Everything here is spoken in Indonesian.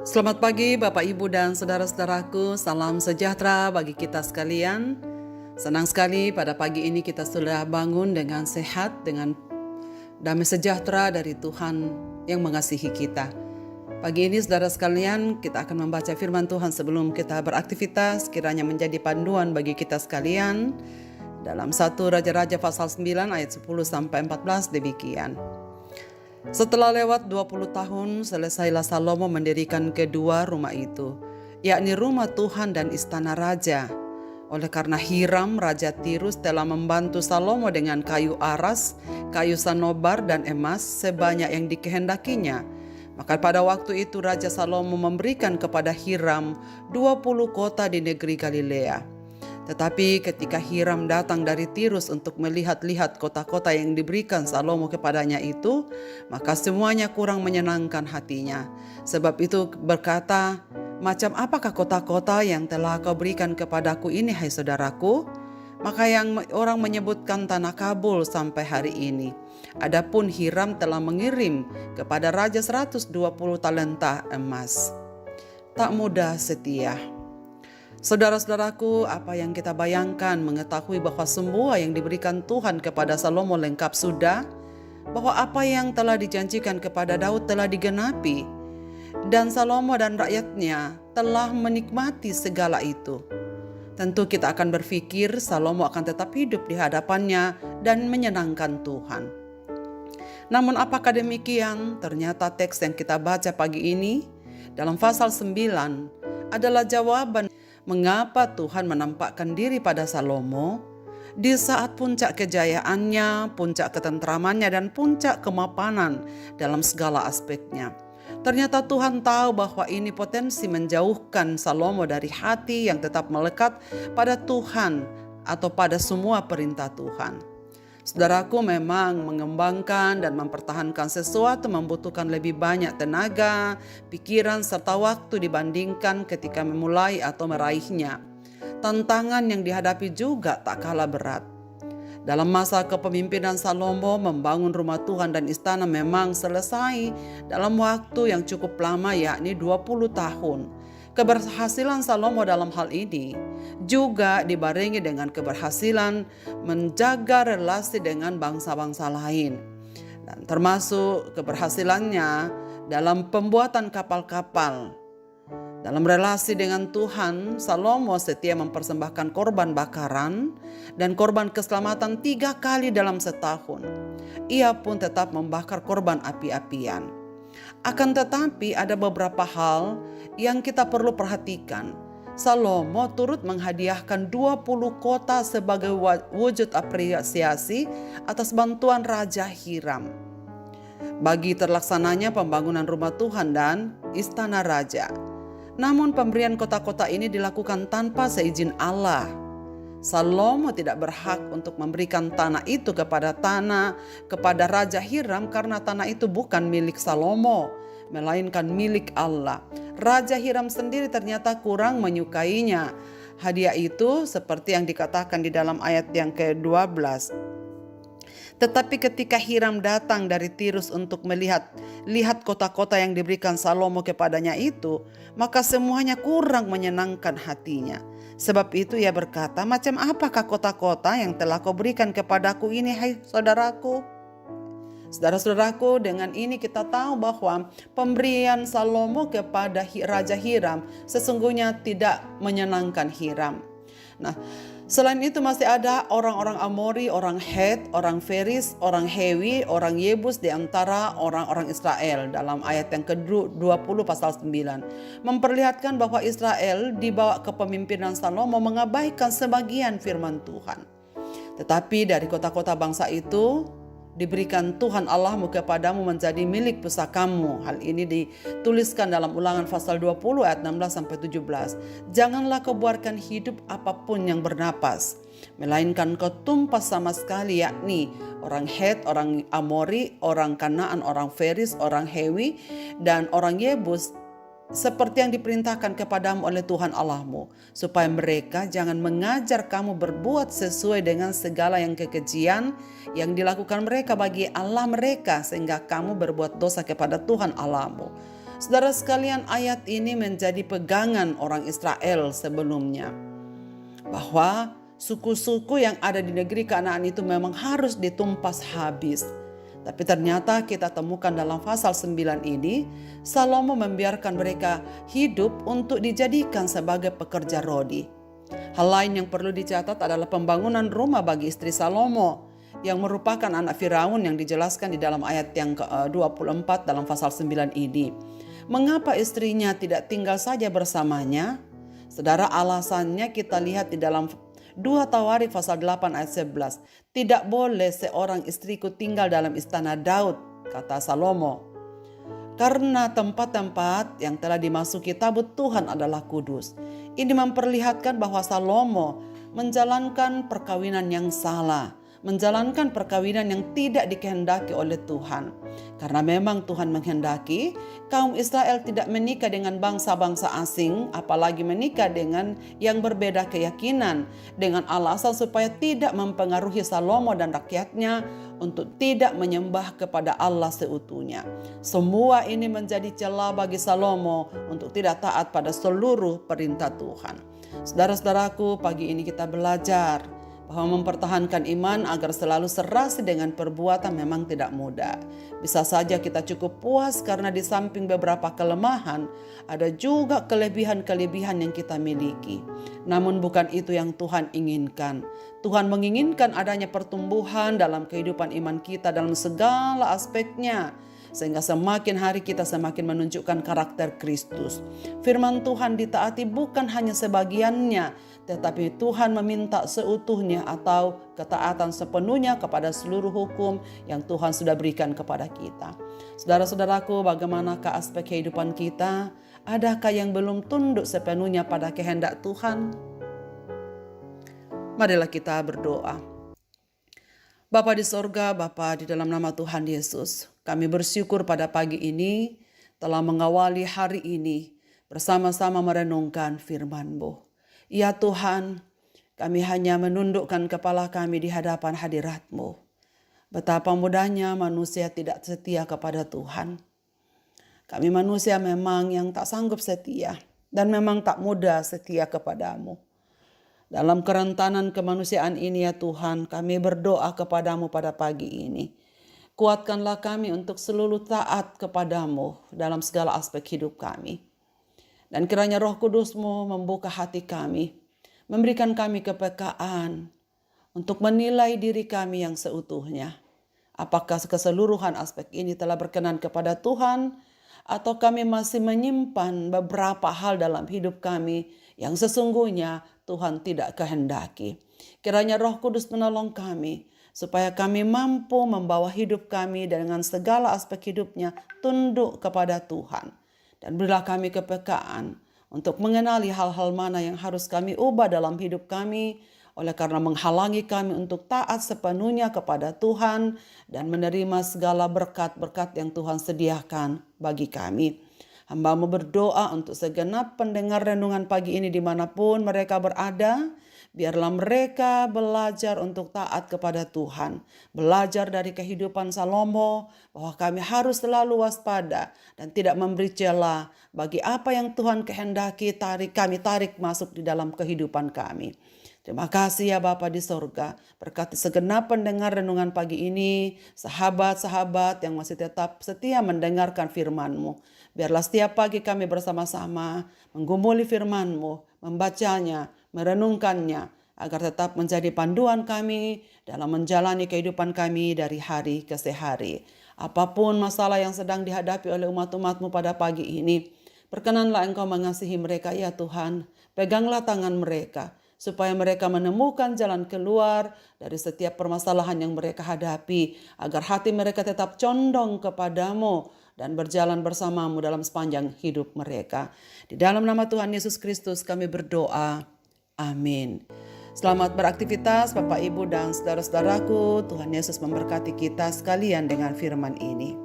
Selamat pagi Bapak Ibu dan saudara-saudaraku, salam sejahtera bagi kita sekalian. Senang sekali pada pagi ini kita sudah bangun dengan sehat, dengan damai sejahtera dari Tuhan yang mengasihi kita. Pagi ini saudara sekalian, kita akan membaca firman Tuhan sebelum kita beraktivitas, kiranya menjadi panduan bagi kita sekalian. Dalam 1 Raja-Raja pasal 9 ayat 10-14 demikian. Setelah lewat 20 tahun, selesailah Salomo mendirikan kedua rumah itu, yakni rumah Tuhan dan istana raja. Oleh karena Hiram, Raja Tirus telah membantu Salomo dengan kayu aras, kayu sanobar, dan emas sebanyak yang dikehendakinya. Maka pada waktu itu Raja Salomo memberikan kepada Hiram 20 kota di negeri Galilea. Tetapi ketika Hiram datang dari Tirus untuk melihat-lihat kota-kota yang diberikan Salomo kepadanya itu, maka semuanya kurang menyenangkan hatinya. Sebab itu berkata, "Macam apakah kota-kota yang telah kau berikan kepadaku ini, hai saudaraku?" Maka yang orang menyebutkan tanah Kabul sampai hari ini. Adapun Hiram telah mengirim kepada raja 120 talenta emas. Tak mudah setia. Saudara-saudaraku, apa yang kita bayangkan mengetahui bahwa semua yang diberikan Tuhan kepada Salomo lengkap sudah, bahwa apa yang telah dijanjikan kepada Daud telah digenapi, dan Salomo dan rakyatnya telah menikmati segala itu. Tentu kita akan berpikir Salomo akan tetap hidup di hadapannya dan menyenangkan Tuhan. Namun apakah demikian? Ternyata teks yang kita baca pagi ini dalam pasal 9 adalah jawaban mengapa Tuhan menampakkan diri pada Salomo di saat puncak kejayaannya, puncak ketentramannya, dan puncak kemapanan dalam segala aspeknya. Ternyata Tuhan tahu bahwa ini potensi menjauhkan Salomo dari hati yang tetap melekat pada Tuhan atau pada semua perintah Tuhan. Saudaraku, memang mengembangkan dan mempertahankan sesuatu membutuhkan lebih banyak tenaga, pikiran, serta waktu dibandingkan ketika memulai atau meraihnya. Tantangan yang dihadapi juga tak kalah berat. Dalam masa kepemimpinan Salomo, membangun rumah Tuhan dan istana memang selesai dalam waktu yang cukup lama, yakni 20 tahun. Keberhasilan Salomo dalam hal ini juga dibarengi dengan keberhasilan menjaga relasi dengan bangsa-bangsa lain. Dan termasuk keberhasilannya dalam pembuatan kapal-kapal. Dalam relasi dengan Tuhan, Salomo setia mempersembahkan korban bakaran dan korban keselamatan 3 kali dalam setahun. Ia pun tetap membakar korban api-apian. Akan tetapi ada beberapa hal yang kita perlu perhatikan. Salomo turut menghadiahkan 20 kota sebagai wujud apresiasi atas bantuan Raja Hiram bagi terlaksananya pembangunan rumah Tuhan dan istana raja. Namun pemberian kota-kota ini dilakukan tanpa seizin Allah. Salomo tidak berhak untuk memberikan tanah itu kepada Raja Hiram karena tanah itu bukan milik Salomo, melainkan milik Allah. Raja Hiram sendiri ternyata kurang menyukainya. Hadiah itu seperti yang dikatakan di dalam ayat yang ke-12. Tetapi ketika Hiram datang dari Tirus untuk lihat kota-kota yang diberikan Salomo kepadanya itu, maka semuanya kurang menyenangkan hatinya. Sebab itu ia berkata, "Macam apakah kota-kota yang telah kau berikan kepadaku ini, hai saudaraku?" Saudara-saudaraku, dengan ini kita tahu bahwa pemberian Salomo kepada Raja Hiram sesungguhnya tidak menyenangkan Hiram. Nah, selain itu masih ada orang-orang Amori, orang Het, orang Feris, orang Hewi, orang Yebus di antara orang-orang Israel dalam ayat yang ke-20 pasal 9. Memperlihatkan bahwa Israel di bawah kepemimpinan Salomo mengabaikan sebagian firman Tuhan. Tetapi dari kota-kota bangsa itu diberikan Tuhan Allahmu kepadamu menjadi milik pusakamu. Hal ini dituliskan dalam Ulangan pasal 20 ayat 16-17. Janganlah kau biarkan hidup apapun yang bernapas, melainkan kau tumpas sama sekali, yakni orang Het, orang Amori, orang Kanaan, orang Feris, orang Hewi, dan orang Yebus, seperti yang diperintahkan kepadamu oleh Tuhan Allahmu, supaya mereka jangan mengajar kamu berbuat sesuai dengan segala yang kekejian yang dilakukan mereka bagi Allah mereka, sehingga kamu berbuat dosa kepada Tuhan Allahmu. Saudara sekalian, ayat ini menjadi pegangan orang Israel sebelumnya, bahwa suku-suku yang ada di negeri Kanaan itu memang harus ditumpas habis. Tapi ternyata kita temukan dalam pasal 9 ini, Salomo membiarkan mereka hidup untuk dijadikan sebagai pekerja rodi. Hal lain yang perlu dicatat adalah pembangunan rumah bagi istri Salomo, yang merupakan anak Firaun yang dijelaskan di dalam ayat yang ke-24 dalam pasal 9 ini. Mengapa istrinya tidak tinggal saja bersamanya? Saudara, alasannya kita lihat di dalam 2 Tawarikh pasal 8 ayat 11. Tidak boleh seorang istriku tinggal dalam istana Daud, kata Salomo. Karena tempat-tempat yang telah dimasuki tabut Tuhan adalah kudus. Ini memperlihatkan bahwa Salomo menjalankan perkawinan yang salah, menjalankan perkawinan yang tidak dikehendaki oleh Tuhan. Karena memang Tuhan menghendaki kaum Israel tidak menikah dengan bangsa-bangsa asing, apalagi menikah dengan yang berbeda keyakinan, dengan alasan supaya tidak mempengaruhi Salomo dan rakyatnya untuk tidak menyembah kepada Allah seutuhnya. Semua ini menjadi celah bagi Salomo untuk tidak taat pada seluruh perintah Tuhan. Saudara-saudaraku, pagi ini kita belajar bahwa mempertahankan iman agar selalu serasi dengan perbuatan memang tidak mudah. Bisa saja kita cukup puas karena di samping beberapa kelemahan, ada juga kelebihan-kelebihan yang kita miliki. Namun bukan itu yang Tuhan inginkan. Tuhan menginginkan adanya pertumbuhan dalam kehidupan iman kita dalam segala aspeknya, sehingga semakin hari kita semakin menunjukkan karakter Kristus. Firman Tuhan ditaati bukan hanya sebagiannya, tetapi Tuhan meminta seutuhnya atau ketaatan sepenuhnya kepada seluruh hukum yang Tuhan sudah berikan kepada kita. Saudara-saudaraku, bagaimanakah aspek kehidupan kita? Adakah yang belum tunduk sepenuhnya pada kehendak Tuhan? Marilah kita berdoa. Bapa di sorga, Bapa di dalam nama Tuhan Yesus, kami bersyukur pada pagi ini telah mengawali hari ini bersama-sama merenungkan firman-Mu. Ya Tuhan, kami hanya menundukkan kepala kami di hadapan hadirat-Mu. Betapa mudahnya manusia tidak setia kepada Tuhan. Kami manusia memang yang tak sanggup setia dan memang tak mudah setia kepada-Mu. Dalam kerentanan kemanusiaan ini ya Tuhan, kami berdoa kepada-Mu pada pagi ini. Kuatkanlah kami untuk selalu taat kepada-Mu dalam segala aspek hidup kami. Dan kiranya Roh Kudus-Mu membuka hati kami, memberikan kami kepekaan untuk menilai diri kami yang seutuhnya. Apakah keseluruhan aspek ini telah berkenan kepada Tuhan, atau kami masih menyimpan beberapa hal dalam hidup kami yang sesungguhnya Tuhan tidak kehendaki. Kiranya Roh Kudus menolong kami, supaya kami mampu membawa hidup kami dengan segala aspek hidupnya tunduk kepada Tuhan. Dan berilah kami kepekaan untuk mengenali hal-hal mana yang harus kami ubah dalam hidup kami, oleh karena menghalangi kami untuk taat sepenuhnya kepada Tuhan dan menerima segala berkat-berkat yang Tuhan sediakan bagi kami. Hamba-Mu berdoa untuk segenap pendengar renungan pagi ini dimanapun mereka berada. Biarlah mereka belajar untuk taat kepada Tuhan. Belajar dari kehidupan Salomo bahwa kami harus selalu waspada dan tidak memberi celah bagi apa yang Tuhan kehendaki kami tarik masuk di dalam kehidupan kami. Terima kasih ya Bapa di sorga. Berkati segenap pendengar renungan pagi ini, sahabat-sahabat yang masih tetap setia mendengarkan firman-Mu. Biarlah setiap pagi kami bersama-sama menggumuli firman-Mu, membacanya, merenungkannya, agar tetap menjadi panduan kami dalam menjalani kehidupan kami dari hari ke hari. Apapun masalah yang sedang dihadapi oleh umat-umat-Mu pada pagi ini, perkenanlah Engkau mengasihi mereka ya Tuhan. Peganglah tangan mereka, supaya mereka menemukan jalan keluar dari setiap permasalahan yang mereka hadapi, agar hati mereka tetap condong kepadamu dan berjalan bersamamu dalam sepanjang hidup mereka. Di dalam nama Tuhan Yesus Kristus kami berdoa. Amin. Selamat beraktivitas Bapak, Ibu, dan saudara-saudaraku. Tuhan Yesus memberkati kita sekalian dengan firman ini.